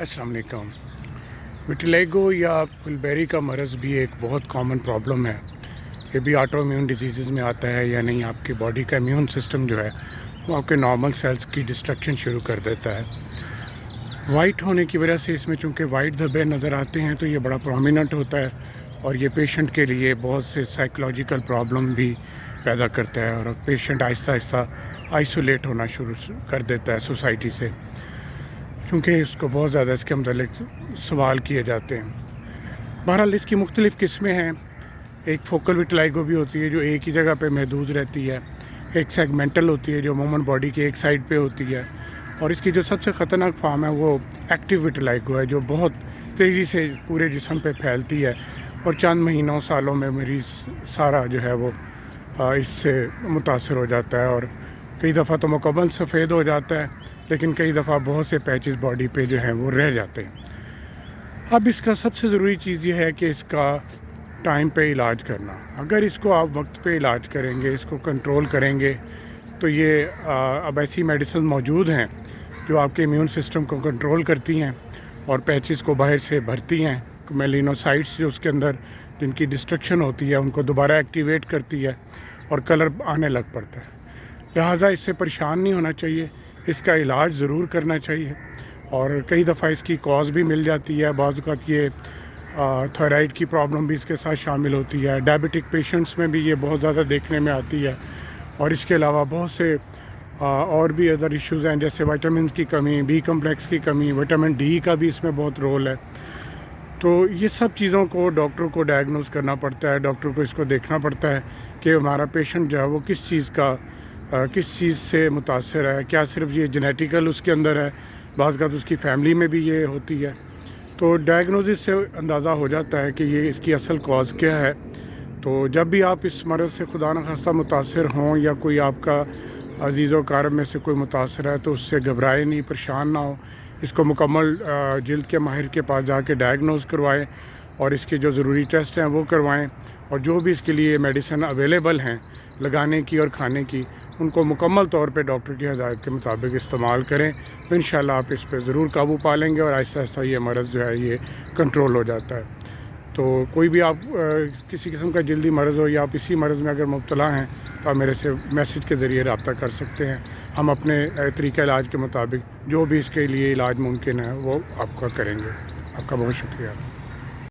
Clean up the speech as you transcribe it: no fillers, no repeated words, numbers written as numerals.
अस्सलाम वालेकुम। विटिलिगो या पुलबेरी का मरज़ भी एक बहुत कॉमन प्रॉब्लम है। ये भी ऑटो इम्यून डिजीज़ में आता है या नहीं, आपकी बॉडी का इम्यून सिस्टम जो है वो आपके नॉर्मल सेल्स की डिस्ट्रक्शन शुरू कर देता है। वाइट होने की वजह से इसमें चूँकि वाइट धब्बे नज़र आते हैं तो ये बड़ा प्रोमिनेंट होता है और ये पेशेंट के लिए बहुत से साइकोलॉजिकल प्रॉब्लम भी पैदा करता है और पेशेंट आहिस्ता आहिस्ता आइसोलेट होना शुरू कर देता है सोसाइटी से, क्योंकि इसको बहुत ज़्यादा इसके मतलब सवाल किए जाते हैं। बहरहाल इसकी मुख्तलिफ़ किस्में हैं। एक फोकल विटिलिगो भी होती है जो एक ही जगह पे महदूद रहती है, एक सेगमेंटल होती है जो अमूमन बॉडी के एक साइड पे होती है, और इसकी जो सबसे ख़तरनाक फॉर्म है वो एक्टिव विटिलिगो है जो बहुत तेज़ी से पूरे जिस्म पे फैलती है और चंद महीनों सालों में मरीज़ सारा जो है वो इससे मुतासर हो जाता है और कई दफ़ा तो मुकम्मल सफ़ेद हो जाता है, लेकिन कई दफ़ा बहुत से पैचेस बॉडी पे जो हैं वो रह जाते हैं। अब इसका सबसे ज़रूरी चीज़ ये है कि इसका टाइम पे इलाज करना। अगर इसको आप वक्त पे इलाज करेंगे, इसको कंट्रोल करेंगे, तो ये अब ऐसी मेडिसिन मौजूद हैं जो आपके इम्यून सिस्टम को कंट्रोल करती हैं और पैचेस को बाहर से भरती हैं। मेलिनोसाइट्स जो उसके अंदर जिनकी डिस्ट्रक्शन होती है उनको दोबारा एक्टिवेट करती है और कलर आने लग पड़ता है। लिहाजा इससे परेशान नहीं होना चाहिए, इसका इलाज ज़रूर करना चाहिए। और कई दफ़ा इसकी कॉज भी मिल जाती है। बाज़ औक़ात ये थायराइड की प्रॉब्लम भी इसके साथ शामिल होती है। डायबिटिक पेशेंट्स में भी ये बहुत ज़्यादा देखने में आती है और इसके अलावा बहुत से और भी अदर इश्यूज़ हैं, जैसे विटामिन की कमी, बी कम्प्लेक्स की कमी, विटामिन डी का भी इसमें बहुत रोल है। तो ये सब चीज़ों को डॉक्टर को डायग्नोस करना पड़ता है, डॉक्टर को इसको देखना पड़ता है कि हमारा पेशेंट जो है वो किस चीज़ से मुतासर है। क्या सिर्फ ये जेनेटिकल उसके अंदर है, बाज़ औक़ात उसकी फैमिली में भी ये होती है। तो डायग्नोसिस से अंदाज़ा हो जाता है कि ये इसकी असल कॉज क्या है। तो जब भी आप इस मरज़ से खुदा न खास्ता मुतासर हों या कोई आपका अज़ीज़ व क़ारब में से कोई मुतासर है तो उससे घबराए नहीं, परेशान ना हो। इसको मुकम्मल जिल्द के माहिर के पास जाके डायग्नोस करवाएं और इसके जो ज़रूरी टेस्ट हैं वो करवाएं, और जो भी इसके लिए मेडिसिन अवेलेबल हैं लगाने की और खाने की, उनको मुकम्मल तौर पे डॉक्टर की हिदायत के मुताबिक इस्तेमाल करें तो इंशाल्लाह आप इस पे ज़रूर काबू पा लेंगे और आहिस्ता आहिस्ता ये मरज़ जो है ये कंट्रोल हो जाता है। तो कोई भी आप किसी किस्म का जल्दी मरज़ हो या आप इसी मरज़ में अगर मुब्तला हैं तो आप मेरे से मैसेज के ज़रिए रब्ता कर सकते हैं। हम अपने तरीक़ा इलाज के मुताबिक जो भी इसके लिए इलाज मुमकिन है वो आपका करेंगे। आपका बहुत शुक्रिया।